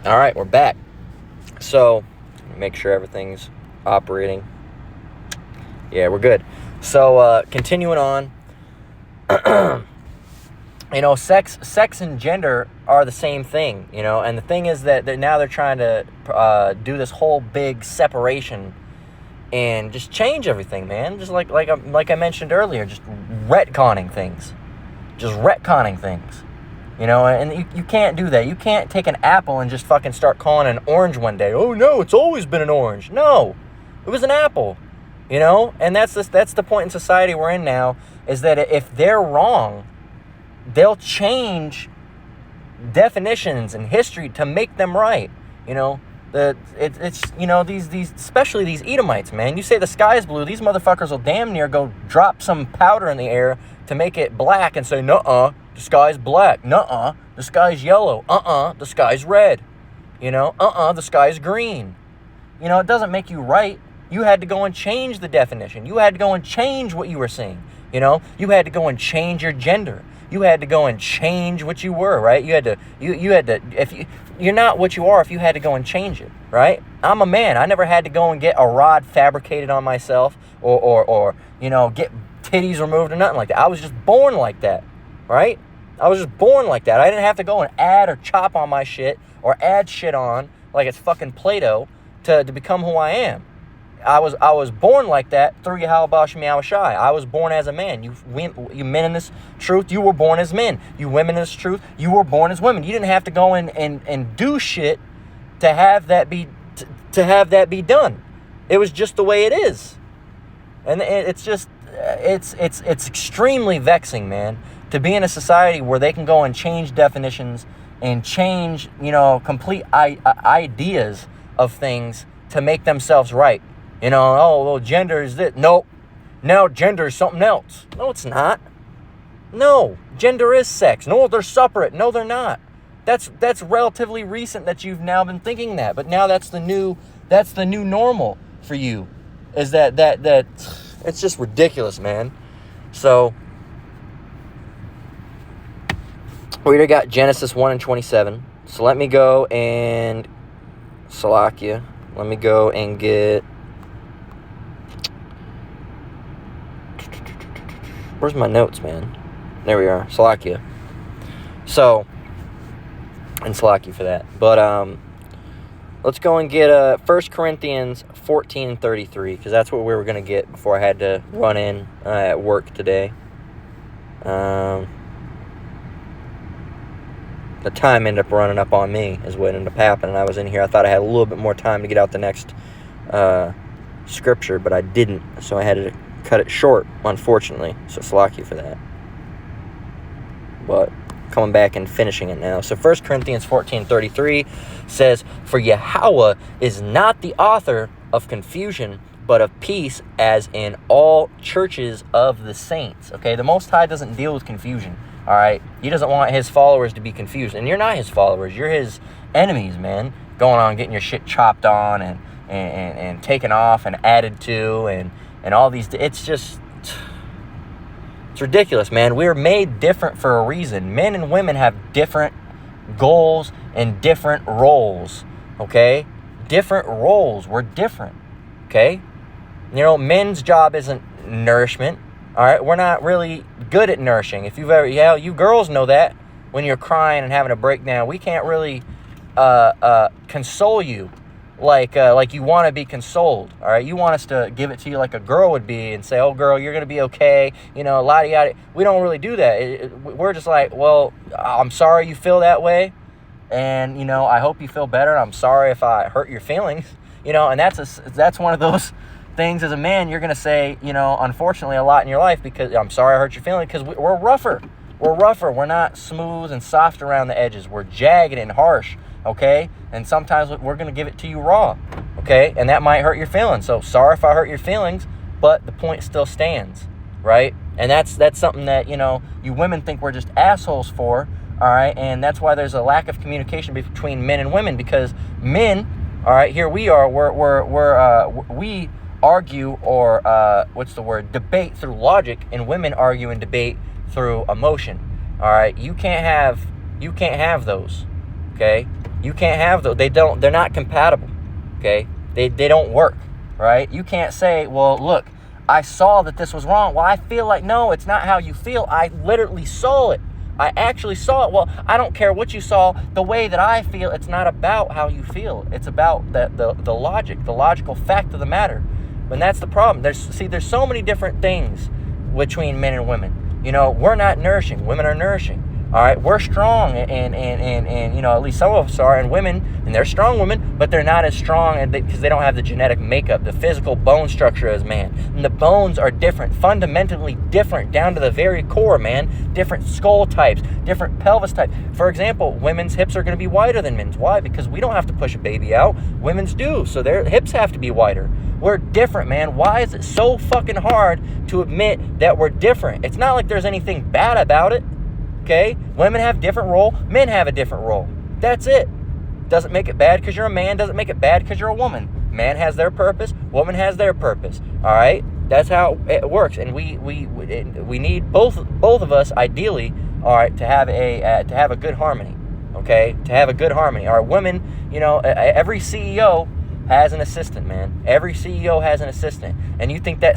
All right, we're back. So, make sure everything's operating. Yeah, we're good. So, continuing on. Sex and gender are the same thing, and the thing is that now they're trying to do this whole big separation and just change everything, man. Just like I mentioned earlier, just retconning things. And you can't do that. You can't take an apple and just fucking start calling it an orange one day. Oh, no, it's always been an orange. No, it was an apple, And that's the point in society we're in now, is that if they're wrong, they'll change definitions and history to make them right, It's these especially these Edomites, man. You say the sky's blue, these motherfuckers will damn near go drop some powder in the air to make it black and say, nuh-uh, the sky's black. Nuh-uh, the sky's yellow. The sky's red. The sky's green. It doesn't make you right. You had to go and change the definition. You had to go and change what you were saying. You had to go and change your gender. You had to go and change what you were, right? You had to, if you're not what you are, if you had to go and change it, right? I'm a man. I never had to go and get a rod fabricated on myself or get titties removed or nothing like that. I was just born like that, right? I was just born like that. I didn't have to go and add or chop on my shit or add shit on like it's fucking Play-Doh to become who I am. I was born like that through Yahweh Shai. I was born as a man. You men in this truth, you were born as men. You women in this truth, you were born as women. You didn't have to go in and do shit to have that be done. It was just the way it is. And it's extremely vexing, man, to be in a society where they can go and change definitions and change, complete ideas of things to make themselves right. Gender is this. Nope. Now gender is something else. No, it's not. No, gender is sex. No, they're separate. No, they're not. That's relatively recent that you've now been thinking that. But now that's the new normal for you. Is that it's just ridiculous, man. So we already got Genesis 1 and 27. So let me go and Salakia. Let me go and get. Where's my notes, man? There we are. Salakia. So, and Salakia for that. But let's go and get 1 Corinthians 14 and 33, because that's what we were going to get before I had to run in at work today. The time ended up running up on me is what ended up happening. I was in here. I thought I had a little bit more time to get out the next scripture, but I didn't. So I had to cut it short, unfortunately. So slack you for that. But coming back and finishing it now. So 1 Corinthians 14:33 says, "For Yahweh is not the author of confusion, but of peace, as in all churches of the saints." Okay, the Most High doesn't deal with confusion. All right, He doesn't want His followers to be confused, and you're not His followers. You're His enemies, man. Going on getting your shit chopped on and taken off and added to and all these. It's ridiculous, man. We're made different for a reason. Men and women have different goals and different roles. Okay, different roles. We're different. Okay, men's job isn't nourishment. All right, we're not really good at nourishing. If you've ever, you girls know that when you're crying and having a breakdown, we can't really console you like you want to be consoled. All right, you want us to give it to you like a girl would be and say, "Oh, girl, you're gonna be okay." Yada. We don't really do that. We're just like, "Well, I'm sorry you feel that way, and I hope you feel better. I'm sorry if I hurt your feelings." And that's one of those things as a man you're going to say, unfortunately a lot in your life, because I'm sorry I hurt your feelings, because we're rougher. We're not smooth and soft around the edges. We're jagged and harsh, okay? And sometimes we're going to give it to you raw, okay? And that might hurt your feelings. So sorry if I hurt your feelings, but the point still stands, right? And that's something that, you women think we're just assholes for, all right? And that's why there's a lack of communication between men and women, because men, all right, here we are, we argue or debate through logic, and women argue and debate through emotion. All right, you can't have those. Okay, You can't have those. They're not compatible, okay? They don't work, right? You can't say, well, look, I saw that this was wrong. Well, I feel like, no, it's not how you feel. I literally saw it. I actually saw it. Well, I don't care what you saw. The way that I feel, it's not about how you feel. It's about the logic, the logical fact of the matter. And that's the problem. There's so many different things between men and women. You know, we're not nourishing. Women are nourishing. All right, we're strong, and you know, at least some of us are, and women, and they're strong women, but they're not as strong because they don't have the genetic makeup, the physical bone structure as man. And the bones are different, fundamentally different, down to the very core, man. Different skull types, different pelvis types. For example, women's hips are going to be wider than men's. Why? Because we don't have to push a baby out. Women's do, so their hips have to be wider. We're different, man. Why is it so fucking hard to admit that we're different? It's not like there's anything bad about it. Okay? Women have different role. Men have a different role. That's it. Doesn't make it bad because you're a man. Doesn't make it bad because you're a woman. Man has their purpose. Woman has their purpose. All right? That's how it works. And we need both of us, ideally, all right, to have a good harmony. Okay? To have a good harmony. All right, women, you know, every CEO has an assistant, man. Every CEO has an assistant. And you think that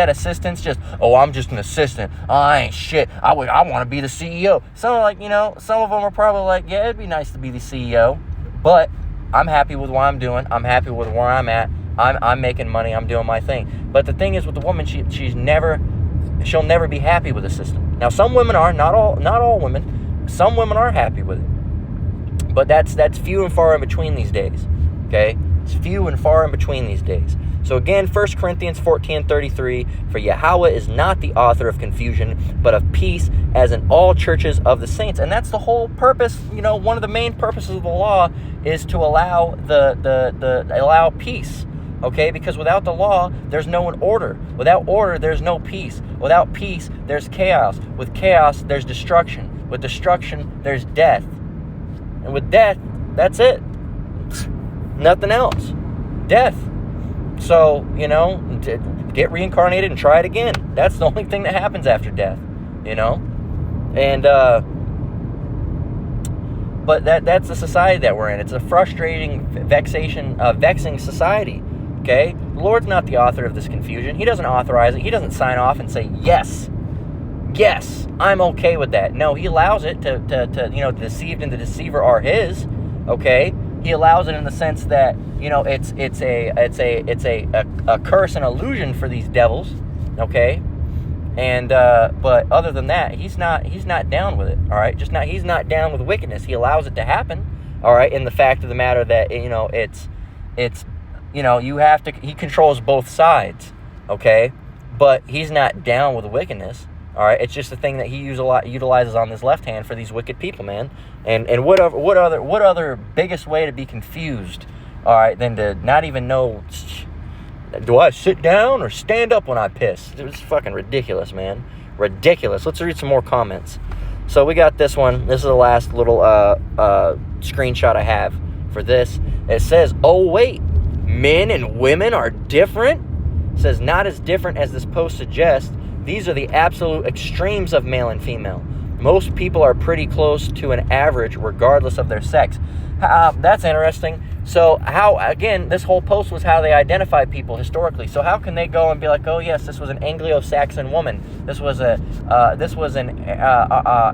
assistant's just, oh, I'm just an assistant. I ain't shit. I want to be the CEO. Some of them are probably like, yeah, it'd be nice to be the CEO, but I'm happy with what I'm doing. I'm happy with where I'm at. I'm making money. I'm doing my thing. But the thing is with the woman, she'll never be happy with the system. Now, some women are, not all women. Some women are happy with it. But that's few and far in between these days. Okay? It's few and far in between these days. So again, 1 Corinthians 14:33, for Yahweh is not the author of confusion, but of peace, as in all churches of the saints. And that's the whole purpose, you know, one of the main purposes of the law is to allow allow peace. Okay? Because without the law, there's no order. Without order, there's no peace. Without peace, there's chaos. With chaos, there's destruction. With destruction, there's death. And with death, that's it. Nothing else. Death. So, you know, get reincarnated and try it again. That's the only thing that happens after death, you know? And, but that's the society that we're in. It's a frustrating, vexing society, okay? The Lord's not the author of this confusion. He doesn't authorize it. He doesn't sign off and say, yes, I'm okay with that. No, he allows it to you know, the deceived and the deceiver are his, okay? He allows it in the sense that, you know, it's a curse and illusion for these devils, okay? And but other than that, he's not down with it, all right? He's not down with wickedness. He allows it to happen, all right? In the fact of the matter that, you know, it's you know, he controls both sides, okay? But he's not down with wickedness. All right, it's just the thing that he utilizes on his left hand for these wicked people, man. And what other biggest way to be confused, all right, than to not even know, do I sit down or stand up when I piss? It's fucking ridiculous, man. Ridiculous. Let's read some more comments. So we got this one. This is the last little screenshot I have for this. It says, oh wait, men and women are different? It says not as different as this post suggests. These are the absolute extremes of male and female. Most people are pretty close to an average regardless of their sex. That's interesting. So again, this whole post was how they identified people historically. So how can they go and be like, oh yes, this was an Anglo-Saxon woman. This was an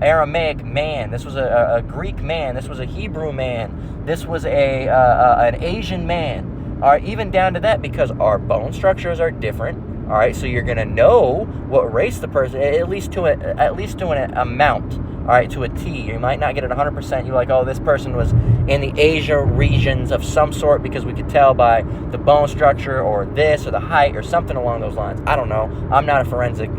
Aramaic man. This was a Greek man. This was a Hebrew man. This was an Asian man. All right, even down to that, because our bone structures are different. All right, so you're gonna know what race the person, at least to an amount. All right, to a T. You might not get it 100%. You're like, oh, this person was in the Asia regions of some sort because we could tell by the bone structure or this or the height or something along those lines. I don't know. I'm not a forensic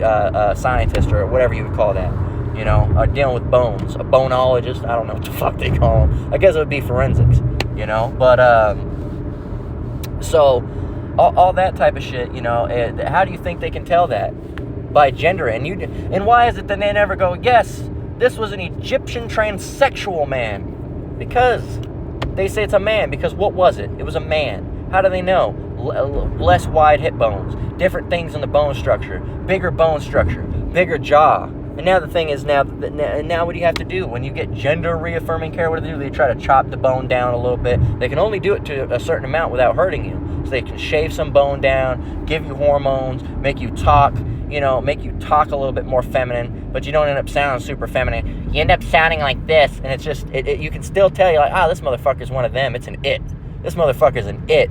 scientist or whatever you would call that. You know, dealing with bones, a bonologist. I don't know what the fuck they call them. I guess it would be forensics. You know, but so. All that type of shit, you know. How do you think they can tell that? By gender. And why is it that they never go, yes, this was an Egyptian transsexual man? Because they say it's a man. Because what was it? It was a man. How do they know? Less wide hip bones, different things in the bone structure, bigger jaw, And now the thing is, now what do you have to do? When you get gender reaffirming care, what do they do? They try to chop the bone down a little bit. They can only do it to a certain amount without hurting you. So they can shave some bone down, give you hormones, make you talk, make you talk a little bit more feminine, but you don't end up sounding super feminine. You end up sounding like this, and it's just, you can still tell, you're like, this motherfucker's one of them. It's an it. This motherfucker's an it,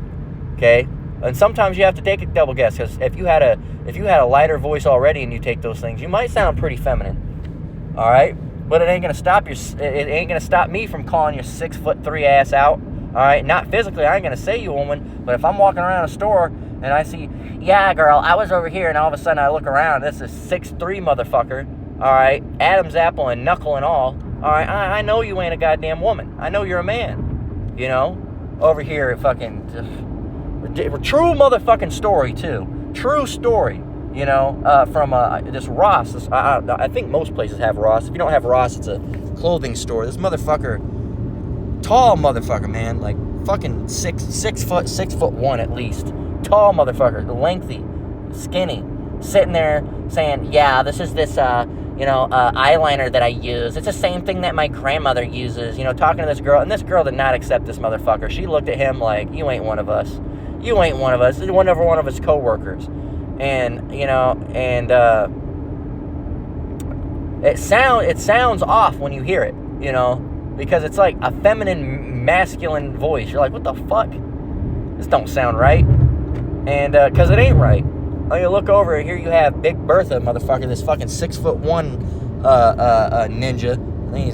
okay? And sometimes you have to take a double guess, because if you had a lighter voice already and you take those things, you might sound pretty feminine. All right, but it ain't gonna stop me from calling your 6'3" ass out. All right, not physically. I ain't gonna say you a woman, but if I'm walking around a store and I see, yeah, girl, I was over here, and all of a sudden I look around, this is 6'3" motherfucker. All right, Adam's apple and knuckle and all. All right, I know you ain't a goddamn woman. I know you're a man. Over here, fucking. True motherfucking story, too. True story, from this Ross. I think most places have Ross. If you don't have Ross, it's a clothing store. This motherfucker, tall motherfucker, man, like fucking 6'1" at least. Tall motherfucker, lengthy, skinny, sitting there saying, yeah, this eyeliner that I use. It's the same thing that my grandmother uses, talking to this girl. And this girl did not accept this motherfucker. She looked at him like, you ain't one of us. You ain't one of us. You're one of his co-workers. And, it sounds off when you hear it, because it's like a feminine, masculine voice. You're like, what the fuck? This don't sound right. And, because it ain't right. You look over, and here you have Big Bertha, motherfucker, this fucking 6'1" ninja.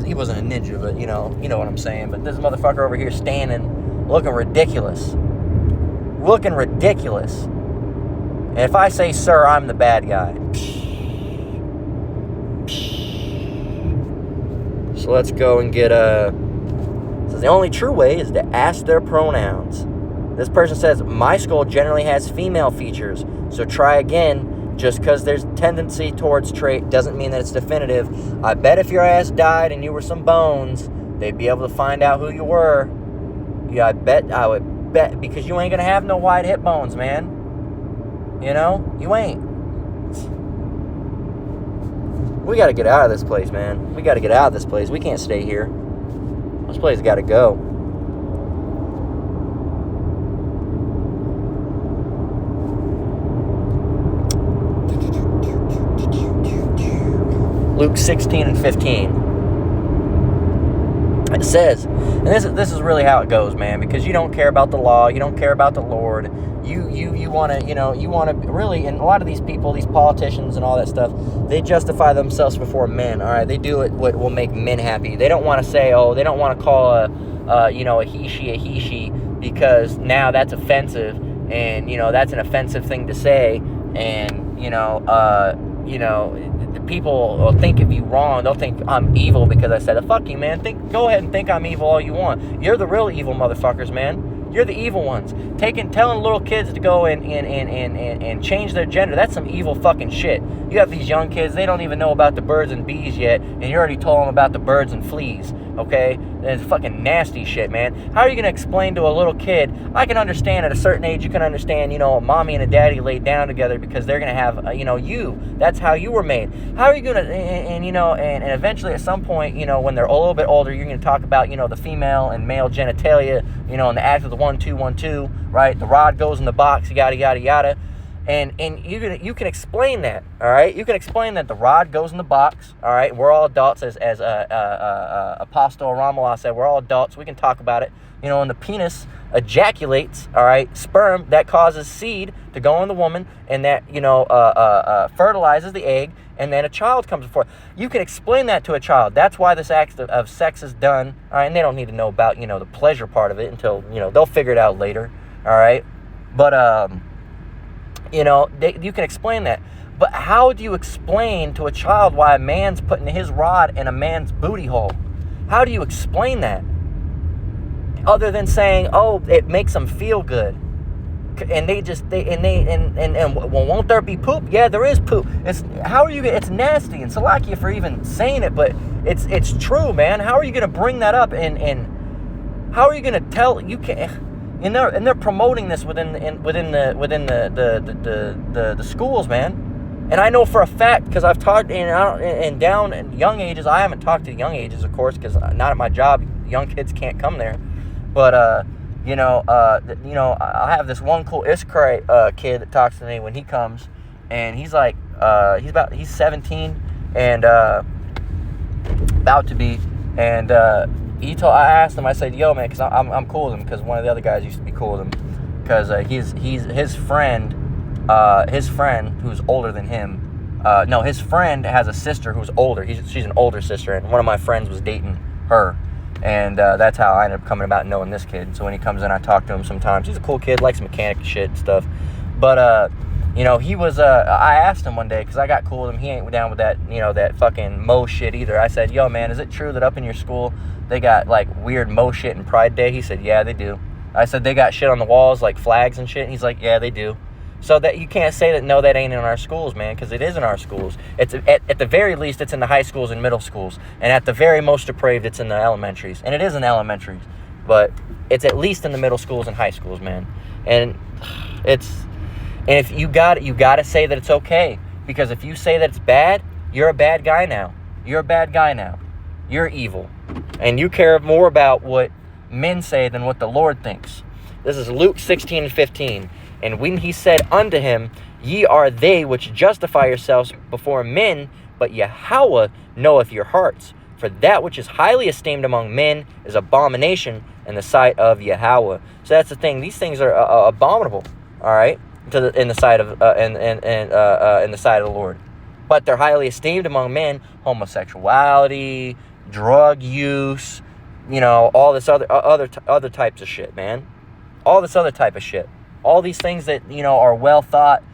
He wasn't a ninja, but, you know what I'm saying. But this motherfucker over here standing, looking ridiculous. And if I say, sir, I'm the bad guy. So let's go and get says the only true way is to ask their pronouns. This person says, my skull generally has female features, so try again. Just because there's tendency towards trait doesn't mean that it's definitive. I bet if your ass died and you were some bones, they'd be able to find out who you were. Yeah, I would bet, because you ain't gonna have no wide hip bones, man. You ain't. We gotta get out of this place, man. We gotta get out of this place. We can't stay here. This place gotta go. Luke 16 and 15. It says, and this is really how it goes, man, because you don't care about the law, you don't care about the Lord. You want to really, and a lot of these people, these politicians and all that stuff, they justify themselves before men, all right? They do it what will make men happy. They don't want to say, they don't want to call a he, she, because now that's offensive, and, that's an offensive thing to say, and, the people will think of you wrong. They'll think I'm evil because I said it. Fuck you, man. Go ahead and think I'm evil all you want. You're the real evil motherfuckers, man. You're the evil ones. Telling little kids to go and change their gender. That's some evil fucking shit. You have these young kids, they don't even know about the birds and bees yet, and you already told them about the birds and fleas, okay? It's fucking nasty shit, man. How are you going to explain to a little kid? I can understand at a certain age, you can understand, a mommy and a daddy laid down together because they're going to have, you. That's how you were made. How are you going to, and eventually at some point, when they're a little bit older, you're going to talk about, the female and male genitalia, and the act of the 1-2-1-2, right? The rod goes in the box, yada, yada, yada. And you can explain that, all right? You can explain that the rod goes in the box, all right? We're all adults, as Apostle Ramallah said. We're all adults. We can talk about it. And the penis ejaculates, all right, sperm that causes seed to go in the woman, and that, fertilizes the egg, and then a child comes forth. You can explain that to a child. That's why this act of sex is done, all right? And they don't need to know about, the pleasure part of it until, they'll figure it out later, all right? But, you can explain that. But how do you explain to a child why a man's putting his rod in a man's booty hole? How do you explain that? Other than saying, it makes them feel good. And won't there be poop? Yeah, there is poop. It's nasty. And Salakia for even saying it, but it's true, man. How are you going to bring that up? And how are you going to tell? You can't. And they're promoting this within the schools, man. And I know for a fact, because I've talked and down in young ages. I haven't talked to young ages, of course, because not at my job. Young kids can't come there. But I have this one cool Iskray kid that talks to me when he comes, and he's like, he's 17 and about to be, and I asked him, I said, yo man, because I'm cool with him, because one of the other guys used to be cool with him, because his friend who's older than him, his friend has a sister who's older. She's an older sister, and one of my friends was dating her. And that's how I ended up coming about knowing this kid. So when he comes in, I talk to him sometimes. He's a cool kid, likes mechanic shit and stuff. But, he was, I asked him one day, because I got cool with him. He ain't down with that, that fucking Mo shit either. I said, yo, man, is it true that up in your school, they got, like, weird Mo shit and Pride Day? He said, yeah, they do. I said, they got shit on the walls, like flags and shit? And he's like, yeah, they do. So that you can't say that, no, that ain't in our schools, man, because it is in our schools. It's at the very least, it's in the high schools and middle schools. And at the very most depraved, it's in the elementaries. And it is in the elementaries. But it's at least in the middle schools and high schools, man. And if you got to say that it's okay. Because if you say that it's bad, you're a bad guy now. You're a bad guy now. You're evil. And you care more about what men say than what the Lord thinks. This is Luke 16:15. And when he said unto him, ye are they which justify yourselves before men, but Yahweh knoweth your hearts. For that which is highly esteemed among men is abomination in the sight of Yahweh. So that's the thing. These things are abominable, all right, in the sight of in the sight of the Lord. But they're highly esteemed among men: homosexuality, drug use, all this other types of shit, man. All this other type of shit. All these things that, are well thought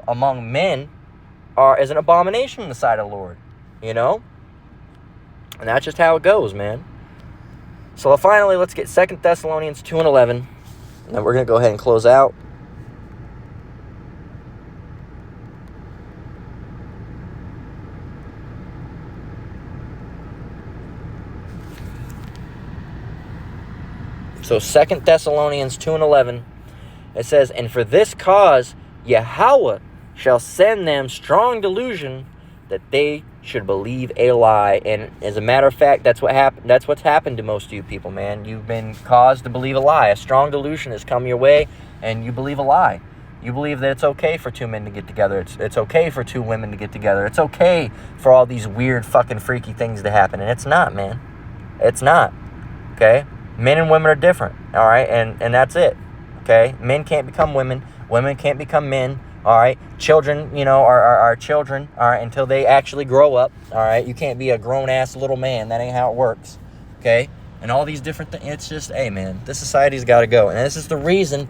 among men is an abomination in the sight of the Lord, And that's just how it goes, man. So finally, let's get 2 Thessalonians 2:11, and then we're going to go ahead and close out. So 2 Thessalonians 2:11, it says, and for this cause Yahweh shall send them strong delusion, that they should believe a lie. And as a matter of fact, that's what happened. That's what's happened to most of you people, man. You've been caused to believe a lie. A strong delusion has come your way, and you believe a lie. You believe that it's okay for two men to get together. It's okay for two women to get together. It's okay for all these weird fucking freaky things to happen. And it's not, man. It's not. Okay? Men and women are different, all right? And that's it, okay? Men can't become women. Women can't become men, all right? Children, are children, all right, until they actually grow up, all right? You can't be a grown-ass little man. That ain't how it works, okay? And all these different things. It's just, hey, man, this society's got to go. And this is the reason,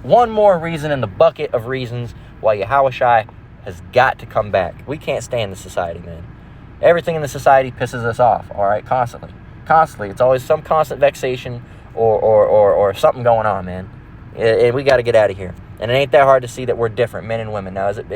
one more reason in the bucket of reasons why Yahushua has got to come back. We can't stand this society, man. Everything in the society pisses us off, all right, constantly. It's always some constant vexation or something going on, man. And we got to get out of here. And it ain't that hard to see that we're different, men and women. Now, is it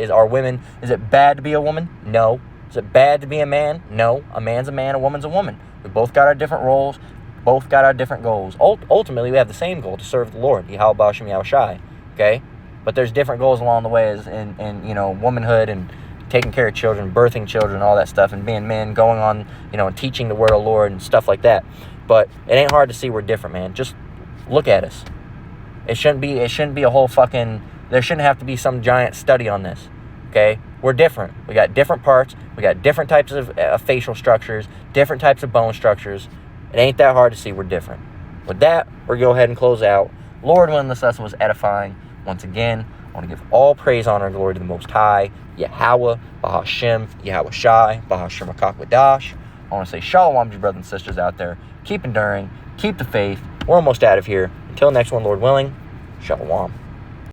bad to be a woman? No. Is it bad to be a man? No. A man's a man, a woman's a woman. We both got our different roles, both got our different goals. Ultimately, we have the same goal, to serve the Lord, Yahweh B'Shem Yahushai, okay? But there's different goals along the way in womanhood and taking care of children, birthing children, all that stuff, and being men, going on, and teaching the word of the Lord and stuff like that. But it ain't hard to see we're different, man. Just look at us. It shouldn't be a whole there shouldn't have to be some giant study on this, okay? We're different. We got different parts. We got different types of facial structures, different types of bone structures. It ain't that hard to see we're different. With that, we're going to go ahead and close out. Lord willing, this lesson was edifying. Once again, I want to give all praise, honor, and glory to the Most High, Yahweh, Bahashem, Yahushai, Bahashem Akakwadash. I want to say shalom to you brothers and sisters out there. Keep enduring. Keep the faith. We're almost out of here. Until next one, Lord willing, shalom.